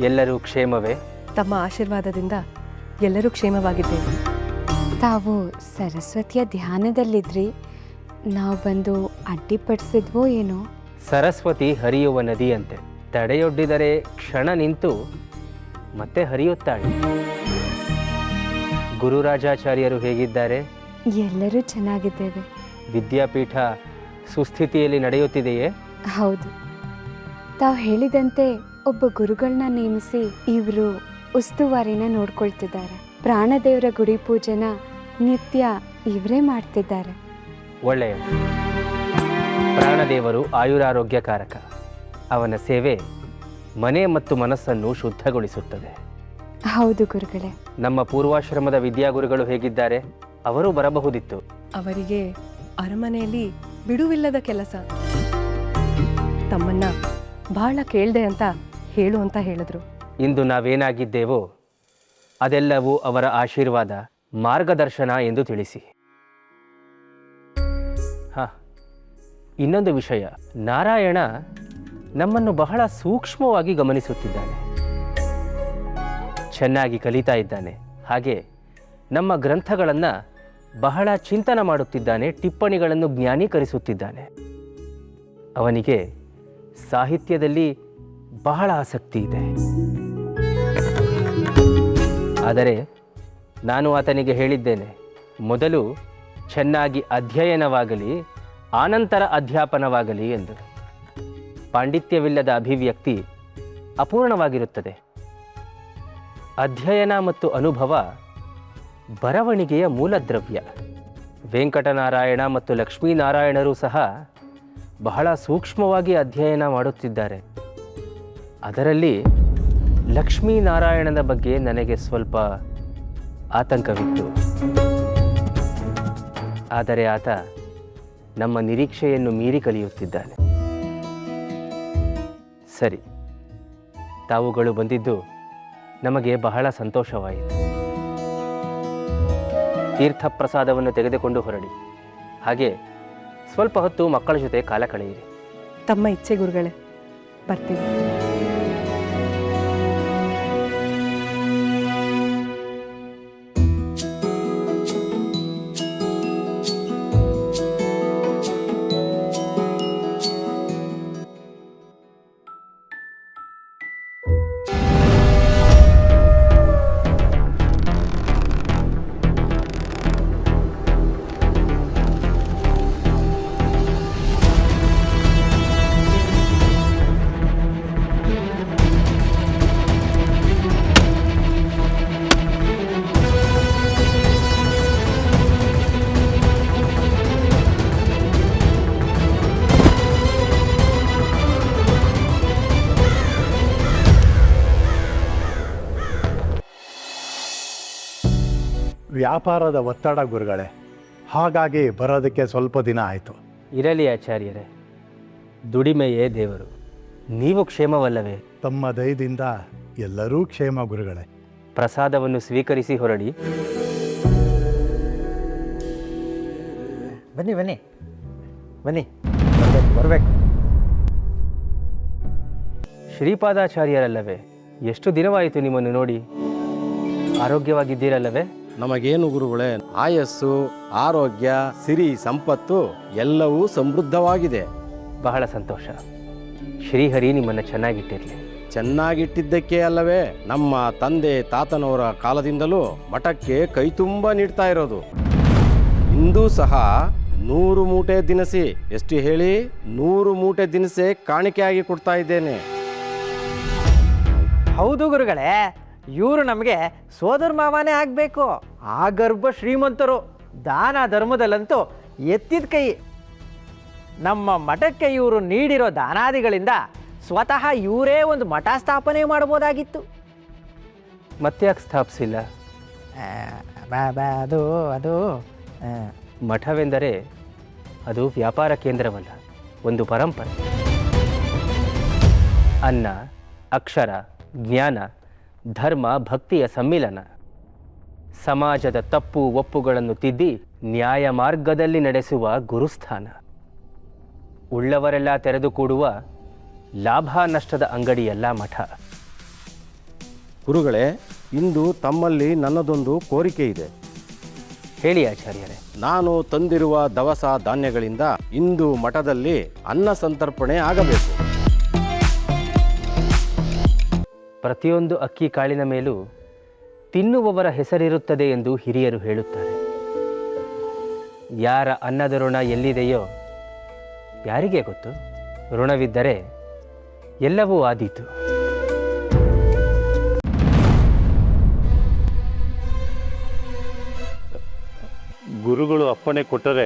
ಎಲ್ಲರೂ ಕ್ಷೇಮವೇ? ತಮ್ಮ ಆಶೀರ್ವಾದದಿಂದ ಎಲ್ಲರೂ ಕ್ಷೇಮವಾಗಿದ್ದೇವೆ. ತಾವು ಸರಸ್ವತಿಯ ಧ್ಯಾನದಲ್ಲಿದ್ರಿ, ನಾವು ಬಂದು ಅಡ್ಡಿಪಡಿಸಿದ್ವೋ ಏನೋ? ಸರಸ್ವತಿ ಹರಿಯುವ ನದಿಯಂತೆ, ತಡೆಯೊಡ್ಡಿದರೆ ಕ್ಷಣ ನಿಂತು ಮತ್ತೆ ಹರಿಯುತ್ತಾಳೆ. ಗುರುರಾಜಾಚಾರ್ಯರು ಹೇಗಿದ್ದಾರೆ? ಎಲ್ಲರೂ ಚೆನ್ನಾಗಿದ್ದೇವೆ. ವಿದ್ಯಾಪೀಠ ಸುಸ್ಥಿತಿಯಲ್ಲಿ ನಡೆಯುತ್ತಿದೆಯೇ? ಹೌದು, ತಾವು ಹೇಳಿದಂತೆ ಒಬ್ಬ ಗುರುಗಳನ್ನ ನೇಮಿಸಿ ಇವರು ಉಸ್ತುವಾರಿನ ನೋಡ್ಕೊಳ್ತಿದ್ದಾರೆ. ಪ್ರಾಣದೇವರ ಗುಡಿ ಪೂಜೆನ ನಿತ್ಯ ಇವರೇ ಮಾಡ್ತಿದ್ದಾರೆ. ಒಳ್ಳೆಯದು. ಪ್ರಾಣದೇವರು ಆಯುರಾರೋಗ್ಯಕಾರಕ. ಅವನ ಸೇವೆ ಮನೆ ಮತ್ತು ಮನಸ್ಸನ್ನು ಶುದ್ಧಗೊಳಿಸುತ್ತದೆ. ಹೌದು ಗುರುಗಳೇ. ನಮ್ಮ ಪೂರ್ವಾಶ್ರಮದ ವಿದ್ಯಾಗುರುಗಳು ಹೇಗಿದ್ದಾರೆ? ಅವರು ಬರಬಹುದಿತ್ತು. ಅವರಿಗೆ ಅರಮನೆಯಲ್ಲಿ ಬಿಡುವಿಲ್ಲದ ಕೆಲಸ. ತಮ್ಮನ್ನ ಬಹಳ ಕೇಳ್ದೆ ಅಂತ ಹೇಳು ಅಂತ ಹೇಳಿದ್ರು. ಇಂದು ನಾವೇನಾಗಿದ್ದೇವೋ ಅದೆಲ್ಲವೂ ಅವರ ಆಶೀರ್ವಾದ, ಮಾರ್ಗದರ್ಶನ ಎಂದು ತಿಳಿಸಿ. ಇನ್ನೊಂದು ವಿಷಯ, ನಾರಾಯಣ ನಮ್ಮನ್ನು ಬಹಳ ಸೂಕ್ಷ್ಮವಾಗಿ ಗಮನಿಸುತ್ತಿದ್ದಾನೆ. ಚೆನ್ನಾಗಿ ಕಲಿತಾ ಇದ್ದಾನೆ. ಹಾಗೆ ನಮ್ಮ ಗ್ರಂಥಗಳನ್ನು ಬಹಳ ಚಿಂತನೆ ಮಾಡುತ್ತಿದ್ದಾನೆ. ಟಿಪ್ಪಣಿಗಳನ್ನು ಜ್ಞಾನೀಕರಿಸುತ್ತಿದ್ದಾನೆ. ಅವನಿಗೆ ಸಾಹಿತ್ಯದಲ್ಲಿ ಬಹಳ ಆಸಕ್ತಿ ಇದೆ. ಆದರೆ ನಾನು ಆತನಿಗೆ ಹೇಳಿದ್ದೇನೆ, ಮೊದಲು ಚೆನ್ನಾಗಿ ಅಧ್ಯಯನವಾಗಲಿ, ಆನಂತರ ಅಧ್ಯಾಪನವಾಗಲಿ ಎಂದು. ಪಾಂಡಿತ್ಯವಿಲ್ಲದ ಅಭಿವ್ಯಕ್ತಿ ಅಪೂರ್ಣವಾಗಿರುತ್ತದೆ. ಅಧ್ಯಯನ ಮತ್ತು ಅನುಭವ ಬರವಣಿಗೆಯ ಮೂಲದ್ರವ್ಯ. ವೆಂಕಟನಾರಾಯಣ ಮತ್ತು ಲಕ್ಷ್ಮೀನಾರಾಯಣರು ಸಹ ಬಹಳ ಸೂಕ್ಷ್ಮವಾಗಿ ಅಧ್ಯಯನ ಮಾಡುತ್ತಿದ್ದಾರೆ. ಅದರಲ್ಲಿ ಲಕ್ಷ್ಮೀನಾರಾಯಣನ ಬಗ್ಗೆ ನನಗೆ ಸ್ವಲ್ಪ ಆತಂಕವಿತ್ತು. ಆದರೆ ಆತ ನಮ್ಮ ನಿರೀಕ್ಷೆಯನ್ನು ಮೀರಿ ಕಲಿಯುತ್ತಿದ್ದಾನೆ. ಸರಿ, ತಾವುಗಳು ಬಂದಿದ್ದು ನಮಗೆ ಬಹಳ ಸಂತೋಷವಾಯಿತು. ತೀರ್ಥ ಪ್ರಸಾದವನ್ನು ತೆಗೆದುಕೊಂಡು ಹೊರಡಿ. ಹಾಗೆ ಸ್ವಲ್ಪ ಹೊತ್ತು ಮಕ್ಕಳ ಜೊತೆ ಕಾಲ ಕಳೆಯಿರಿ. ತಮ್ಮ ಇಚ್ಛೆ ಗುರುಗಳೇ, ಬರ್ತೀವಿ. ವ್ಯಾಪಾರದ ಒತ್ತಡ ಗುರುಗಳೇ, ಹಾಗಾಗಿ ಬರೋದಕ್ಕೆ ಸ್ವಲ್ಪ ದಿನ ಆಯಿತು. ಇರಲಿ ಆಚಾರ್ಯರೇ, ದುಡಿಮೆಯೇ ದೇವರು. ನೀವು ಕ್ಷೇಮವಲ್ಲವೇ? ತಮ್ಮ ದಯದಿಂದ ಎಲ್ಲರೂ ಕ್ಷೇಮ ಗುರುಗಳೇ. ಪ್ರಸಾದವನ್ನು ಸ್ವೀಕರಿಸಿ ಹೊರಡಿ. ಬನ್ನಿ ಬನ್ನಿ ಬನ್ನಿ, ಬರಬೇಕು. ಶ್ರೀಪಾದಾಚಾರ್ಯರಲ್ಲವೇ? ಎಷ್ಟು ದಿನವಾಯಿತು ನಿಮ್ಮನ್ನು ನೋಡಿ. ಆರೋಗ್ಯವಾಗಿದ್ದೀರಲ್ಲವೇ? ನಮಗೇನು ಗುರುಗಳೇ, ಆಯಸ್ಸು, ಆರೋಗ್ಯ, ಸಿರಿ, ಸಂಪತ್ತು ಎಲ್ಲವೂ ಸಮೃದ್ಧವಾಗಿದೆ. ಬಹಳ ಸಂತೋಷ. ಶ್ರೀಹರಿ ನಿಮ್ಮನ್ನು ಚೆನ್ನಾಗಿಟ್ಟಿರಲಿ. ಚೆನ್ನಾಗಿಟ್ಟಿದ್ದಕ್ಕೆ ಅಲ್ಲವೇ ನಮ್ಮ ತಂದೆ ತಾತನವರ ಕಾಲದಿಂದಲೂ ಮಠಕ್ಕೆ ಕೈತುಂಬ ನೀಡ್ತಾ ಇರೋದು. ಇಂದೂ ಸಹ 100 ಮೂಟೆ ದಿನಸಿ, ಎಷ್ಟು ಹೇಳಿ, 100 ಮೂಟೆ ದಿನಸೆ ಕಾಣಿಕೆಯಾಗಿ ಕೊಡ್ತಾ ಇದ್ದೇನೆ. ಹೌದು ಗುರುಗಳೇ, ಇವರು ನಮಗೆ ಸೋದರ ಮಾವನೇ ಆಗಬೇಕು. ಆ ಗರ್ಭ ಶ್ರೀಮಂತರು. ದಾನ ಧರ್ಮದಲ್ಲಂತೂ ಎತ್ತಿದ ಕೈ. ನಮ್ಮ ಮಠಕ್ಕೆ ಇವರು ನೀಡಿರೋ ದಾನಾದಿಗಳಿಂದ ಸ್ವತಃ ಇವರೇ ಒಂದು ಮಠ ಸ್ಥಾಪನೆ ಮಾಡ್ಬೋದಾಗಿತ್ತು. ಮತ್ತ್ಯಾಕೆ ಸ್ಥಾಪಿಸಿಲ್ಲ? ಅದು ಅದು ಮಠವೆಂದರೆ ಅದು ವ್ಯಾಪಾರ ಕೇಂದ್ರವಲ್ಲ, ಒಂದು ಪರಂಪರೆ. ಅನ್ನ, ಅಕ್ಷರ, ಜ್ಞಾನ, ಧರ್ಮ, ಭಕ್ತಿಯ ಸಮ್ಮಿಲನ. ಸಮಾಜದ ತಪ್ಪು ಒಪ್ಪುಗಳನ್ನು ತಿದ್ದಿ ನ್ಯಾಯ ಮಾರ್ಗದಲ್ಲಿ ನಡೆಸುವ ಗುರುಸ್ಥಾನ. ಉಳ್ಳವರೆಲ್ಲ ತೆರೆದು ಕೂಡುವ ಲಾಭ ನಷ್ಟದ ಅಂಗಡಿಯಲ್ಲ ಮಠ. ಗುರುಗಳೇ, ಇಂದು ತಮ್ಮಲ್ಲಿ ನನ್ನದೊಂದು ಕೋರಿಕೆ ಇದೆ. ಹೇಳಿ ಆಚಾರ್ಯರೇ. ನಾನು ತಂದಿರುವ ದವಸ ಧಾನ್ಯಗಳಿಂದ ಇಂದು ಮಠದಲ್ಲಿ ಅನ್ನ ಸಂತರ್ಪಣೆ ಆಗಬೇಕು. ಪ್ರತಿಯೊಂದು ಅಕ್ಕಿ ಕಾಳಿನ ಮೇಲೂ ತಿನ್ನುವವರ ಹೆಸರಿರುತ್ತದೆ ಎಂದು ಹಿರಿಯರು ಹೇಳುತ್ತಾರೆ. ಯಾರ ಅನ್ನದ ಋಣ ಎಲ್ಲಿದೆಯೋ ಯಾರಿಗೆ ಗೊತ್ತು? ಋಣವಿದ್ದರೆ ಎಲ್ಲವೂ ಆದೀತು. ಗುರುಗಳು ಅಪ್ಪಣೆ ಕೊಟ್ಟರೆ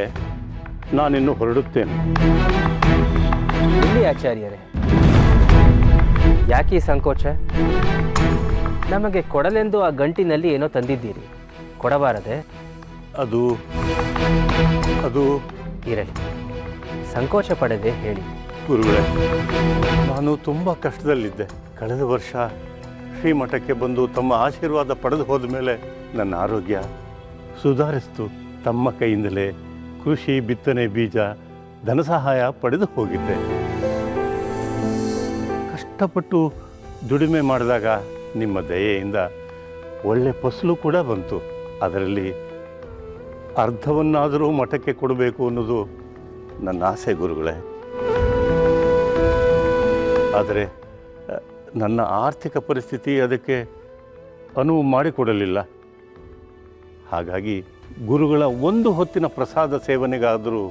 ನಾನಿನ್ನು ಹೊರಡುತ್ತೇನೆ. ಇಲ್ಲಿ ಆಚಾರ್ಯರೇ, ಯಾಕೆ ಈ ಸಂಕೋಚ? ನಮಗೆ ಕೊಡಲೆಂದು ಆ ಗಂಟಿನಲ್ಲಿ ಏನೋ ತಂದಿದ್ದೀರಿ, ಕೊಡಬಾರದೆ? ಅದು ಇರಲಿ, ಸಂಕೋಚ ಪಡದೆ ಹೇಳಿ. ಗುರುಗಳೇ, ನಾನು ತುಂಬ ಕಷ್ಟದಲ್ಲಿದ್ದೆ. ಕಳೆದ ವರ್ಷ ಶ್ರೀಮಠಕ್ಕೆ ಬಂದು ತಮ್ಮ ಆಶೀರ್ವಾದ ಪಡೆದು ಹೋದ ಮೇಲೆ ನನ್ನ ಆರೋಗ್ಯ ಸುಧಾರಿಸಿತು. ತಮ್ಮ ಕೈಯಿಂದಲೇ ಕೃಷಿ, ಬಿತ್ತನೆ, ಬೀಜ, ಧನ ಸಹಾಯ ಪಡೆದು ಹೋಗಿದ್ದೆ. ಕಷ್ಟಪಟ್ಟು ದುಡಿಮೆ ಮಾಡಿದಾಗ ನಿಮ್ಮ ದಯೆಯಿಂದ ಒಳ್ಳೆ ಫಸಲು ಕೂಡ ಬಂತು. ಅದರಲ್ಲಿ ಅರ್ಧವನ್ನಾದರೂ ಮಠಕ್ಕೆ ಕೊಡಬೇಕು ಅನ್ನೋದು ನನ್ನ ಆಸೆ ಗುರುಗಳೇ. ಆದರೆ ನನ್ನ ಆರ್ಥಿಕ ಪರಿಸ್ಥಿತಿ ಅದಕ್ಕೆ ಅನುವು ಮಾಡಿಕೊಡಲಿಲ್ಲ. ಹಾಗಾಗಿ ಗುರುಗಳ ಒಂದು ಹೊತ್ತಿನ ಪ್ರಸಾದ ಸೇವನೆಗಾದರೂ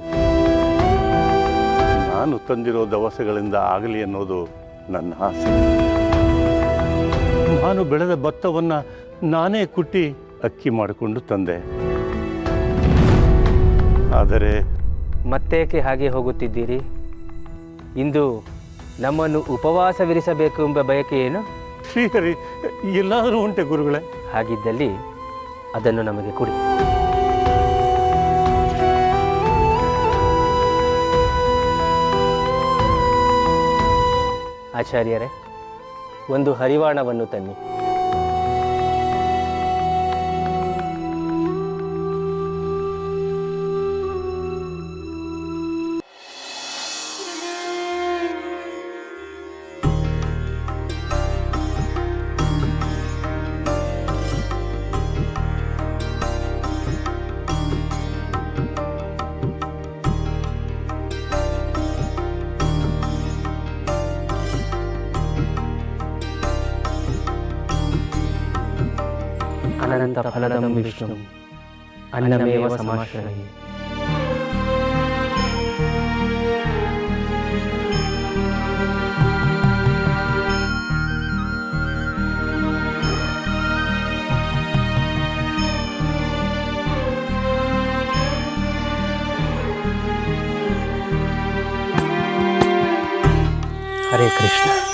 ನಾನು ತಂದಿರೋ ದವಸಗಳಿಂದ ಆಗಲಿ ಅನ್ನೋದು ನನ್ನ ಆಸೆ. ನಾನು ಬೆಳೆದ ಭತ್ತವನ್ನು ನಾನೇ ಕುಟ್ಟಿ ಅಕ್ಕಿ ಮಾಡಿಕೊಂಡು ತಂದೆ. ಆದರೆ ಮತ್ತೇಕೆ ಹಾಗೆ ಹೋಗುತ್ತಿದ್ದೀರಿ? ಇಂದು ನಮ್ಮನ್ನು ಉಪವಾಸವಿರಿಸಬೇಕು ಎಂಬ ಬಯಕೆ ಏನು? ಶ್ರೀಹರಿ, ಎಲ್ಲಾದರೂ ಉಂಟೆ ಗುರುಗಳೇ? ಹಾಗಿದ್ದಲ್ಲಿ ಅದನ್ನು ನಮಗೆ ಕೊಡಿ. ಆಚಾರ್ಯರೇ, ಒಂದು ಹರಿವಾಣವನ್ನು ತನ್ನಿ. ಅನಂತ ಫಲದಂ ವಿಷ್ಣು ಅನ್ನಮೇವ ಸಮಾಶ್ರಯೇ. ಹರೇ ಕೃಷ್ಣ.